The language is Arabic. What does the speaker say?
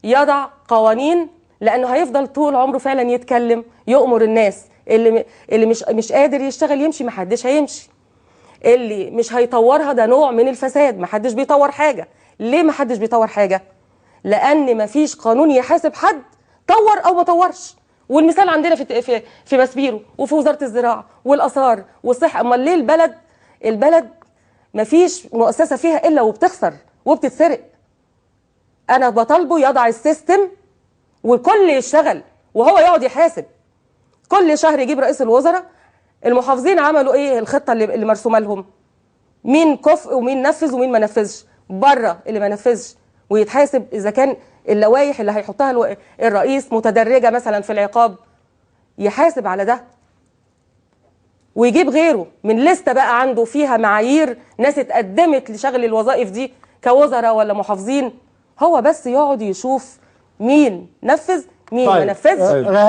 يضع قوانين، لانه هيفضل طول عمره فعلا يتكلم يؤمر الناس. اللي مش قادر يشتغل يمشي، ما حدش هيمشي. اللي مش هيطورها ده نوع من الفساد، ما حدش بيطور حاجه. ليه ما حدش بيطور حاجه؟ لان ما فيش قانون يحاسب حد طور او ما طورش. والمثال عندنا في مسبيرو وفي وزاره الزراعه والاثار والصحه. امال ليه البلد ما فيش مؤسسه فيها الا وبتخسر وبتتسرق؟ انا بطالبه يضع السيستم والكل يشتغل وهو يقعد يحاسب. كل شهر يجيب رئيس الوزراء المحافظين عملوا ايه، الخطه اللي مرسومه لهم، مين كفء ومين نفذ ومين ما نفذش، بره اللي ما نفذش، ويتحاسب اذا كان اللوائح اللي هيحطها الرئيس متدرجه مثلا في العقاب، يحاسب على ده. ويجيب غيره من لسته بقى عنده فيها معايير ناس اتقدمت لشغل الوظائف دي كوزراء ولا محافظين، هو بس يقعد يشوف مين نفذ مين ما نفذش.